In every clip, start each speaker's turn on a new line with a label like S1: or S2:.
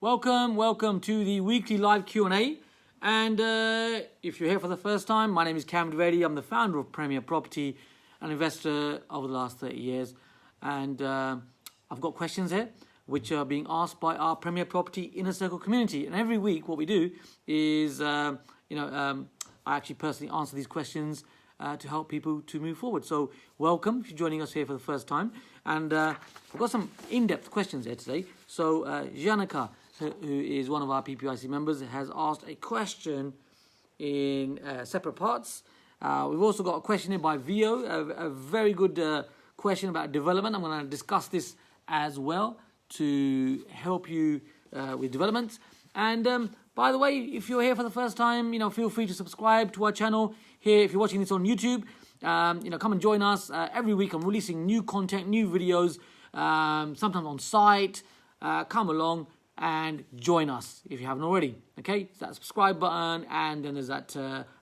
S1: Welcome to the weekly live Q&A. And if you're here for the first time, my name is Kam Dovedi. I'm the founder of Premier Property, an investor over the last 30 years. And I've got questions here which are being asked by our Premier Property Inner Circle community. And every week what we do is, I actually personally answer these questions to help people to move forward. So welcome if you're joining us here for the first time. And we've got some in-depth questions here today. So Janika, who is one of our PPIC members, has asked a question in separate parts. We've also got a question here by Vio, a very good question about development. I'm going to discuss this as well to help you with development. And by the way, if you're here for the first time, feel free to subscribe to our channel here. If you're watching this on YouTube, come and join us. Every week I'm releasing new content, new videos, sometimes on site. Come along and join us if you haven't already. Okay, it's that subscribe button, and then there's that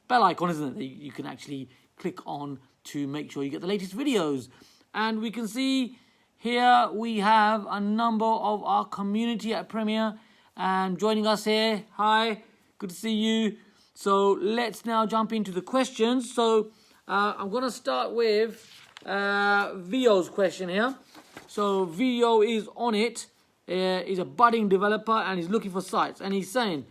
S1: bell icon, isn't it, that you can actually click on to make sure you get the latest videos. And we can see here we have a number of our community at Premier and joining us here. Hi, good to see you. So let's now jump into the questions. So I'm going to start with Vio's question here. So Vio is on it. He's a budding developer and he's looking for sites. And he's saying,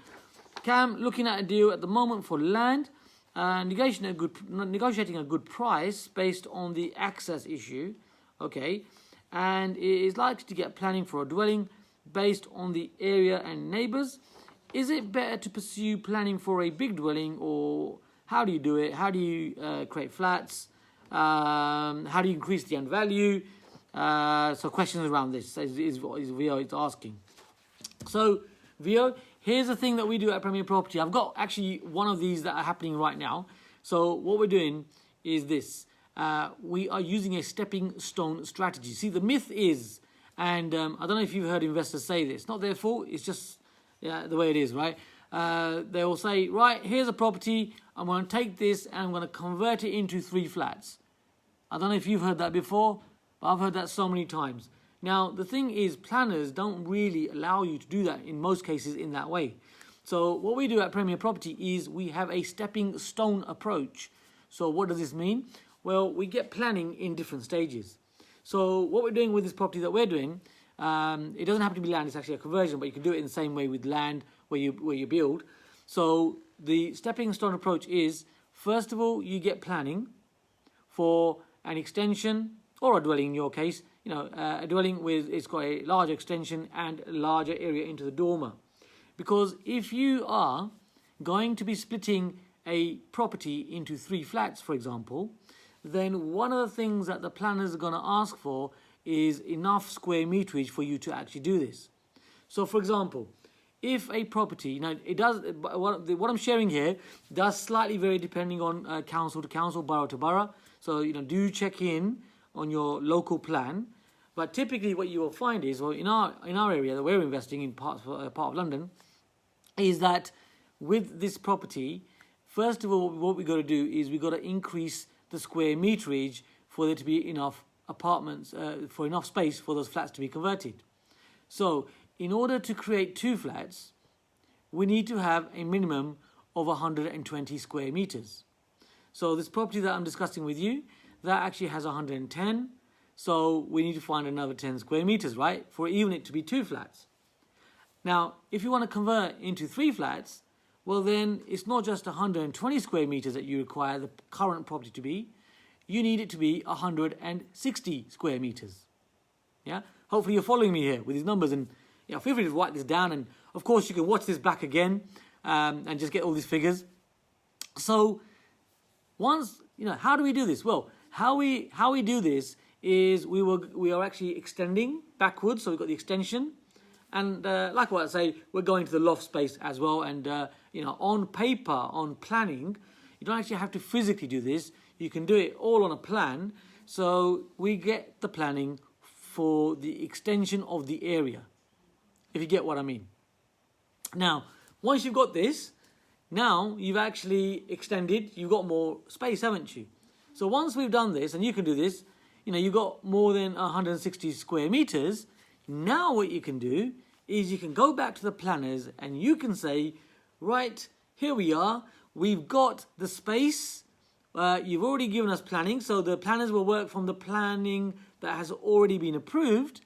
S1: Cam, looking at a deal at the moment for land, negotiating a good price based on the access issue. Okay. And is likely to get planning for a dwelling based on the area and neighbours. Is it better to pursue planning for a big dwelling, or how do you do it? How do you create flats? How do you increase the end value? So questions around this is what Vio is asking. So Vio, here's the thing that we do at Premier Property. I've got actually one of these that are happening right now. So what we're doing is this. We are using a stepping stone strategy. See, the myth is, and I don't know if you've heard investors say this, not their fault, it's just the way it is, right? They will say, right, here's a property, I'm going to take this and I'm going to convert it into 3 flats. I don't know if you've heard that before, but I've heard that so many times. Now, the thing is, planners don't really allow you to do that in most cases in that way. So what we do at Premier Property is we have a stepping stone approach. So what does this mean? Well, we get planning in different stages. So what we're doing with this property that we're doing, it doesn't have to be land, it's actually a conversion, but you can do it in the same way with land where you build. So the stepping stone approach is, first of all, you get planning for an extension or a dwelling in your case, a dwelling with, it's got a larger extension and a larger area into the dormer. Because if you are going to be splitting a property into 3 flats, for example, then one of the things that the planners are going to ask for is enough square meterage for you to actually do this. So for example, if a property, it does, what I'm sharing here does slightly vary depending on council to council, borough to borough. So, do check in on your local plan. But typically what you will find is, well, in our area that we're investing in part of London, is that with this property, first of all, what we've got to do is we've got to increase the square meterage for there to be enough apartments, for enough space for those flats to be converted. So in order to create 2 flats, we need to have a minimum of 120 square meters. So this property that I'm discussing with you, that actually has 110. So we need to find another 10 square meters, right? For even it to be 2 flats. Now, if you want to convert into 3 flats, well then it's not just 120 square meters that you require the current property to be. You need it to be 160 square meters. Yeah? Hopefully you're following me here with these numbers, and feel free to write this down, and of course you can watch this back again and just get all these figures. So once, how do we do this? Well, how we do this is we are actually extending backwards. So we've got the extension, and like what I say, we're going to the loft space as well. And on paper, on planning, you don't actually have to physically do this. You can do it all on a plan. So we get the planning for the extension of the area, if you get what I mean. Now, once you've got this, now you've actually extended, you've got more space, haven't you? So once we've done this, and you can do this, you've got more than 160 square meters. Now what you can do is you can go back to the planners and you can say, right, here we are. We've got the space. You've already given us planning. So the planners will work from the planning that has already been approved.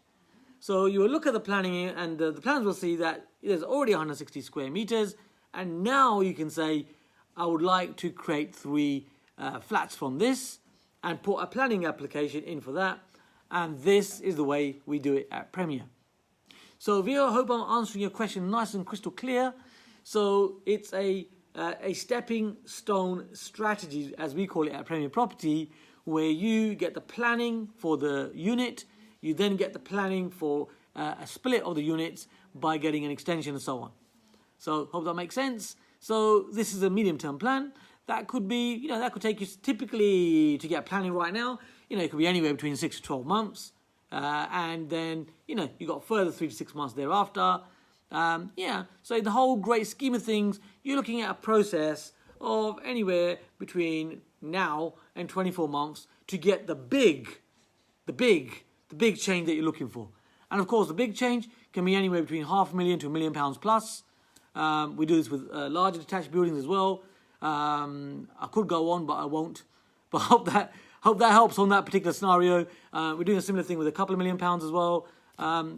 S1: So you will look at the planning and the planners will see that there's already 160 square meters. And now you can say, I would like to create 3 flats from this and put a planning application in for that. And this is the way we do it at Premier. So Vio, I hope I'm answering your question nice and crystal clear. So it's a stepping stone strategy, as we call it at Premier Property, where you get the planning for the unit, you then get the planning for a split of the units by getting an extension and so on. So hope that makes sense. So this is a medium-term plan. That could be, that could take you typically to get planning right now. It could be anywhere between 6 to 12 months. And then, you got further 3 to 6 months thereafter. So the whole great scheme of things, you're looking at a process of anywhere between now and 24 months to get the big change that you're looking for. And of course, the big change can be anywhere between £500,000 to £1 million plus. We do this with larger detached buildings as well. I could go on, but I won't. But hope that helps on that particular scenario. We're doing a similar thing with a couple of £1 million as well.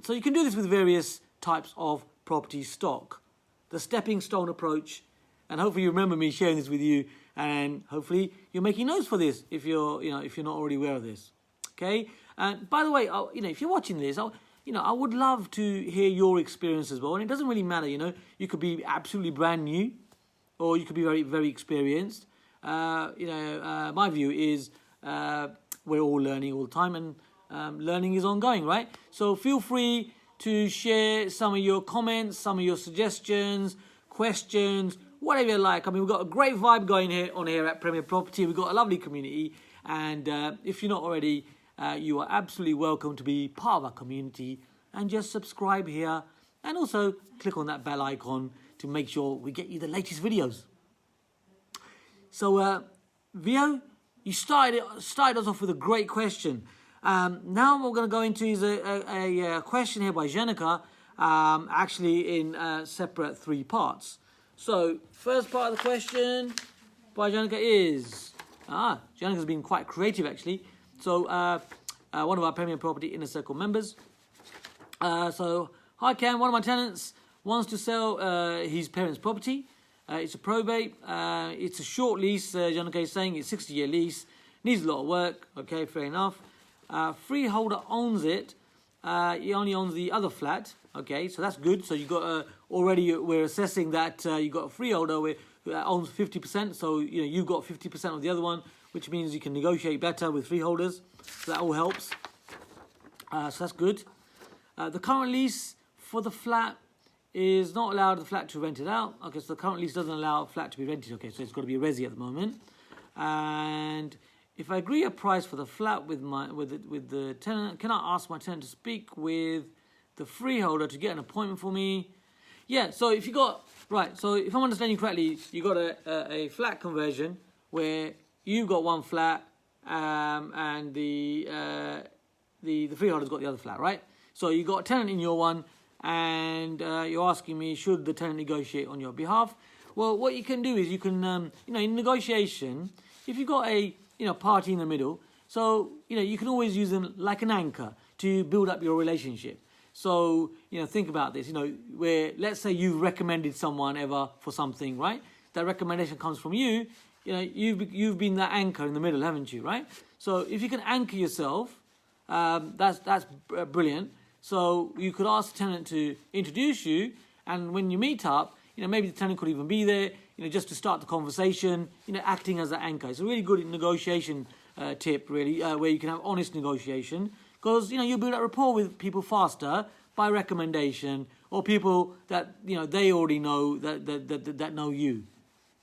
S1: So you can do this with various types of property stock. The stepping stone approach, and hopefully you remember me sharing this with you, and hopefully you're making notes for this if you're not already aware of this. Okay. And by the way, if you're watching this, I would love to hear your experience as well. And it doesn't really matter. You could be absolutely brand new, or you could be very, very experienced. My view is we're all learning all the time, and learning is ongoing, right? So feel free to share some of your comments, some of your suggestions, questions, whatever you like. We've got a great vibe going here at Premier Property. We've got a lovely community, and if you're not already, you are absolutely welcome to be part of our community, and just subscribe here, and also click on that bell icon to make sure we get you the latest videos. So, Vio, you started us off with a great question. Now what we're going to go into is a question here by Janica, actually in separate 3 parts. So, first part of the question by Janica is, Janica's been quite creative actually. So, one of our Premier Property Inner Circle members. So, hi Cam, one of my tenants wants to sell his parents' property. It's a probate. It's a short lease. Janica is saying it's a 60-year lease. Needs a lot of work. Okay, fair enough. Freeholder owns it. He only owns the other flat. Okay, so that's good. So you got already we're assessing that you got a freeholder who owns 50%. So you've got 50% of the other one, which means you can negotiate better with freeholders. So that all helps. So that's good. The current lease for the flat is not allowed the flat to rent it out. Okay, so the current lease doesn't allow a flat to be rented. Okay, so it's got to be a resi at the moment. And if I agree a price for the flat with the tenant, can I ask my tenant to speak with the freeholder to get an appointment for me? Yeah, so if you got, right, so if I'm understanding correctly, you got a flat conversion where you've got one flat and the freeholder's got the other flat, right? So you got a tenant in your one, and you're asking me, should the tenant negotiate on your behalf? Well, what you can do is you can, in negotiation, if you've got a, party in the middle, so, you can always use them like an anchor to build up your relationship. So, think about this, where, let's say you've recommended someone ever for something, right? That recommendation comes from you, you've been that anchor in the middle, haven't you, right? So if you can anchor yourself, that's brilliant. So you could ask the tenant to introduce you, and when you meet up, maybe the tenant could even be there, just to start the conversation, acting as an anchor. It's a really good negotiation tip, really, where you can have honest negotiation, because, you build up rapport with people faster by recommendation, or people that, they already know that know you.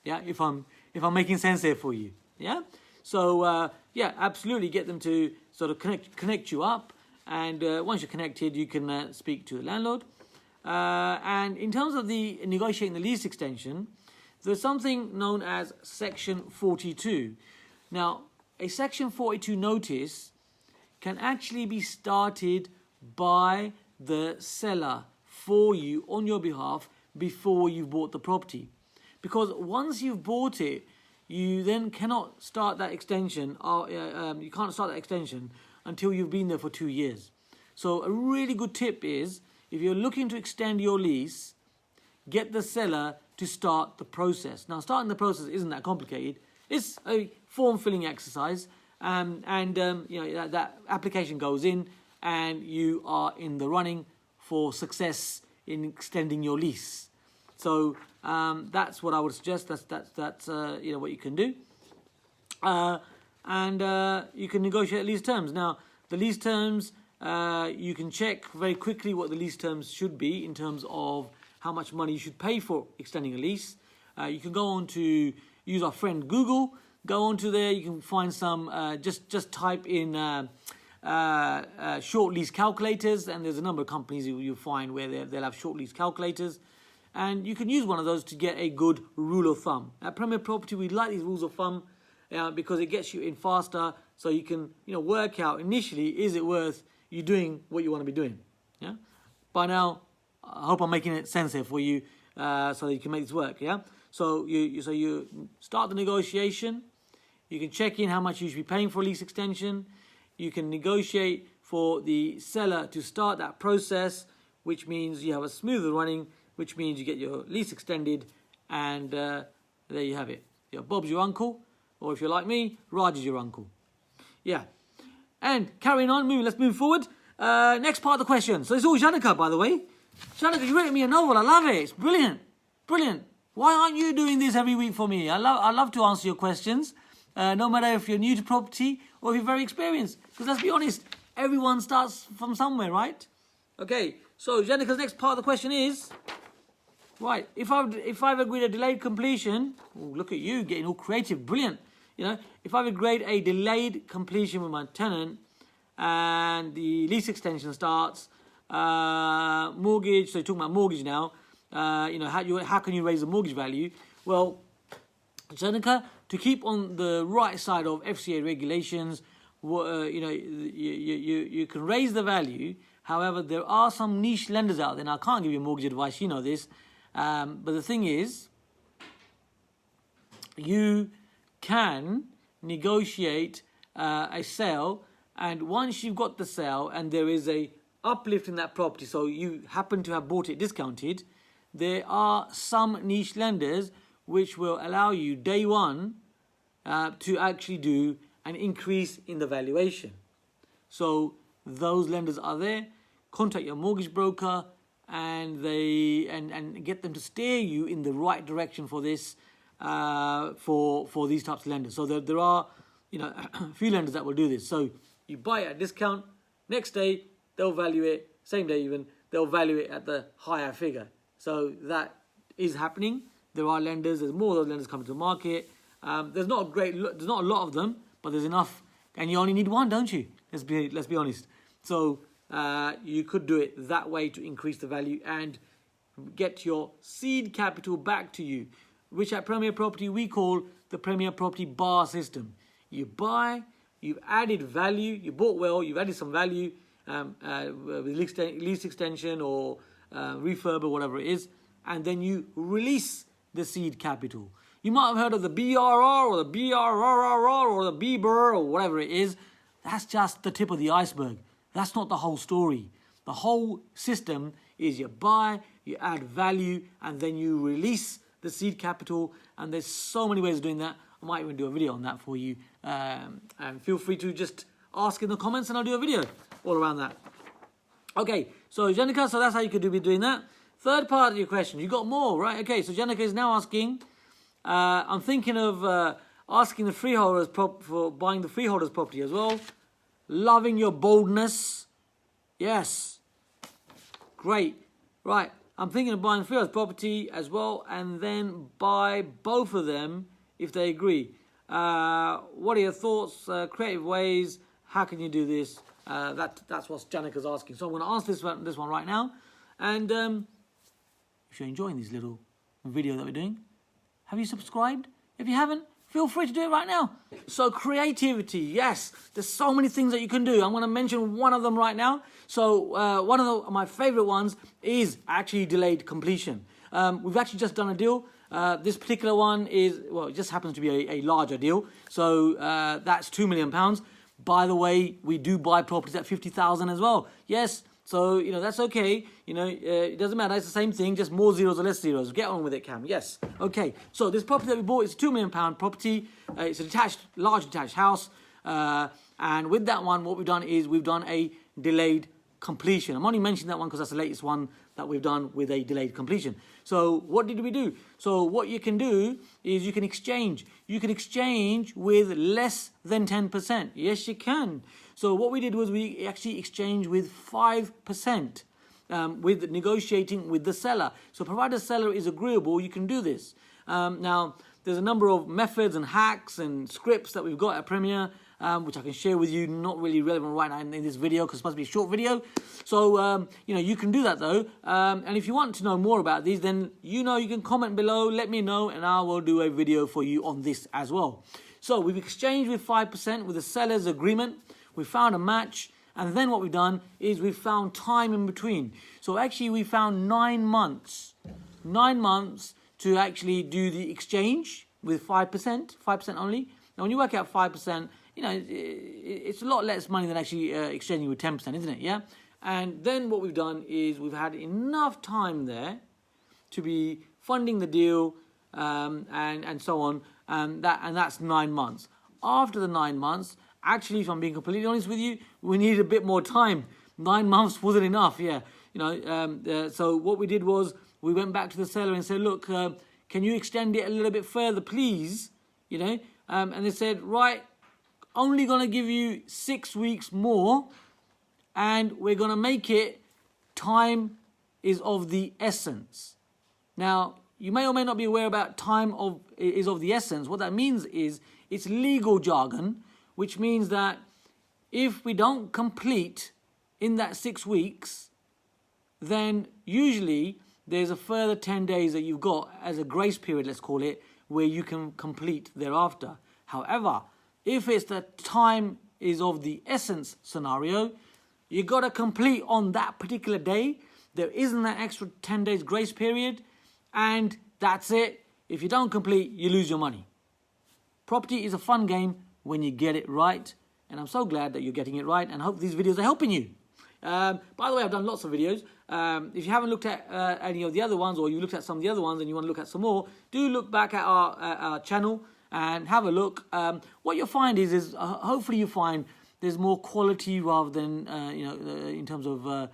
S1: Yeah, if I'm making sense there for you. Yeah, so absolutely get them to sort of connect you up. And once you're connected, you can speak to the landlord. And in terms of the negotiating the lease extension, there's something known as Section 42. Now, a Section 42 notice can actually be started by the seller for you on your behalf before you've bought the property. Because once you've bought it, you then cannot start that extension, you can't start that extension until you've been there for 2 years. So a really good tip is, if you're looking to extend your lease, get the seller to start the process. Now, starting the process isn't that complicated. It's a form-filling exercise, that application goes in, and you are in the running for success in extending your lease. So that's what I would suggest. That's what you can do, you can negotiate lease terms. Now, the lease terms, you can check very quickly what the lease terms should be in terms of how much money you should pay for extending a lease. You can go on to use our friend Google. Go onto there. You can find some. Just type in short lease calculators, and there's a number of companies you'll find where they'll have short lease calculators, and you can use one of those to get a good rule of thumb. At Premier Property, we like these rules of thumb because it gets you in faster, so you can work out initially, is it worth you doing what you want to be doing. Yeah. By now, I hope I'm making it sense here for you, so that you can make this work. Yeah. So you start the negotiation. You can check in how much you should be paying for a lease extension. You can negotiate for the seller to start that process, which means you have a smoother running, which means you get your lease extended, and there you have it. Bob's your uncle, or if you're like me, Raj is your uncle. Yeah. And carrying on, let's move forward. Next part of the question. So it's all Janika, by the way. Janika, you written me a novel. I love it. It's brilliant. Brilliant. Why aren't you doing this every week for me? I love to answer your questions. No matter if you're new to property or if you're very experienced. Because let's be honest, everyone starts from somewhere, right? Okay, so Janika's next part of the question is, right, if I've agreed a delayed completion, look at you getting all creative, brilliant. If I've agreed a delayed completion with my tenant and the lease extension starts, mortgage, so you're talking about mortgage now, how can you raise the mortgage value? Well, Janika, to keep on the right side of FCA regulations, you can raise the value. However, there are some niche lenders out there. Now, I can't give you mortgage advice, you know this. But the thing is, you can negotiate a sale, and once you've got the sale and there is a uplift in that property, so you happen to have bought it discounted, there are some niche lenders which will allow you day one to actually do an increase in the valuation. So those lenders are there. Contact your mortgage broker and get them to steer you in the right direction for this, for these types of lenders. So there are a few lenders that will do this. So you buy it at discount, next day they'll value it, same day even, they'll value it at the higher figure. So that is happening. There are lenders. There's more of those lenders coming to the market. There's not a lot of them, but there's enough, and you only need one, don't you? Let's be honest. So you could do it that way to increase the value and get your seed capital back to you, which at Premier Property we call the Premier Property bar system. You buy, you've added value, you bought well, you've added some value with lease extension or refurb or whatever it is, and then you release the seed capital. You might have heard of the BRR or the BRRR or the BBR or whatever it is. That's just the tip of the iceberg. That's not the whole story. The whole system is you buy, you add value, and then you release the seed capital. And there's so many ways of doing that. I might even do a video on that for you. And feel free to just ask in the comments and I'll do a video all around that. Okay, so Janika, so that's how you could be doing that. Third part of your question, you got more, right? Okay, so Janika is now asking, I'm thinking of asking the freeholders for buying the freeholders property as well. Loving your boldness. Yes. Great. Right, I'm thinking of buying freeholders property as well and then buy both of them if they agree. What are your thoughts, creative ways? How can you do this? That's what Janika's asking. So I'm going to answer this one right now. And if you're enjoying this little video that we're doing, have you subscribed? If you haven't, feel free to do it right now. So creativity, yes, there's so many things that you can do. I'm going to mention one of them right now. So one of my favorite ones is actually delayed completion. We've actually just done a deal. This particular one is, well, it just happens to be a larger deal. So that's £2 million. By the way, we do buy properties at 50,000 as well. Yes. So, that's okay. It doesn't matter. It's the same thing, just more zeros or less zeros. Get on with it, Cam. Yes. Okay. So this property that we bought is a £2 million property. It's a large detached house. And with that one, what we've done is we've done a delayed completion. I'm only mentioning that one because that's the latest one that we've done with a delayed completion. So what did we do? So what you can do is you can exchange. You can exchange with less than 10%. Yes, you can. So what we did was we actually exchanged with 5%, with negotiating with the seller. So provided the seller is agreeable, you can do this. Now, there's a number of methods and hacks and scripts that we've got at Premier, which I can share with you. Not really relevant right now in this video because it's supposed to be a short video. So, you can do that though. And if you want to know more about these, then you can comment below, let me know, and I will do a video for you on this as well. So we've exchanged with 5% with the seller's agreement. We found a match. And then what we've done is we've found time in between. So actually we found 9 months. 9 months to actually do the exchange with 5%. 5% only. Now when you work out 5%, it's a lot less money than actually exchanging with 10%, isn't it? Yeah. And then what we've done is we've had enough time there to be funding the deal and so on. And that's 9 months. After the 9 months, actually, if I'm being completely honest with you, we needed a bit more time. 9 months wasn't enough. Yeah. So what we did was we went back to the seller and said, look, can you extend it a little bit further, please? And they said, right, only going to give you 6 weeks more, and we're going to make it time is of the essence. Now, you may or may not be aware about time is of the essence. What that means is it's legal jargon, which means that if we don't complete in that 6 weeks, then usually there's a further 10 days that you've got as a grace period, let's call it, where you can complete thereafter. However, if it's the time is of the essence scenario, you got to complete on that particular day. There isn't that extra 10 days grace period, and that's it. If you don't complete, you lose your money. Property is a fun game when you get it right, and I'm so glad that you're getting it right, and I hope these videos are helping you. By the way, I've done lots of videos. If you haven't looked at any of the other ones, or you looked at some of the other ones and you want to look at some more, do look back at our channel and have a look. What you'll find is hopefully you find there's more quality rather than in terms of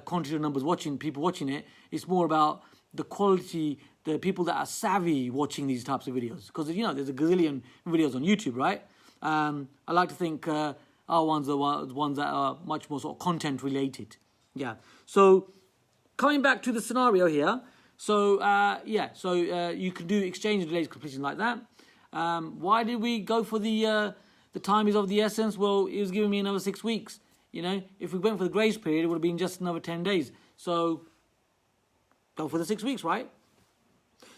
S1: quantity of numbers people watching it. It's more about the quality, the people that are savvy watching these types of videos, because there's a gazillion videos on YouTube, right? I like to think our ones are ones that are much more sort of content related. Yeah. So coming back to the scenario here. So you can do exchange delayed completion like that. Why did we go for the time is of the essence? Well, it was giving me another 6 weeks. If we went for the grace period, it would have been just another 10 days. So go for the 6 weeks, right?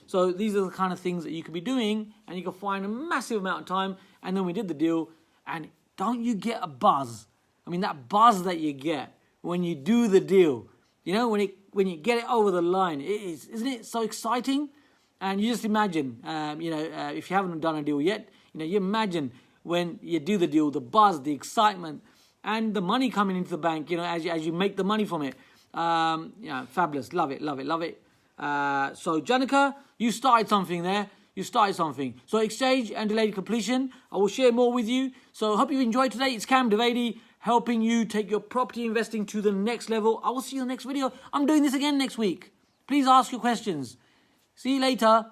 S1: So these are the kind of things that you could be doing, and you can find a massive amount of time. And then we did the deal, and don't you get a buzz? I mean, that buzz that you get when you do the deal, when you get it over the line, isn't it so exciting? And you just imagine, if you haven't done a deal yet, you imagine when you do the deal, the buzz, the excitement, and the money coming into the bank, as you make the money from it. Fabulous. Love it, love it, love it. So Janika, you started something there. You started something. So exchange and delayed completion. I will share more with you. So I hope you enjoyed today. It's Kam Dovedi helping you take your property investing to the next level. I will see you in the next video. I'm doing this again next week. Please ask your questions. See you later.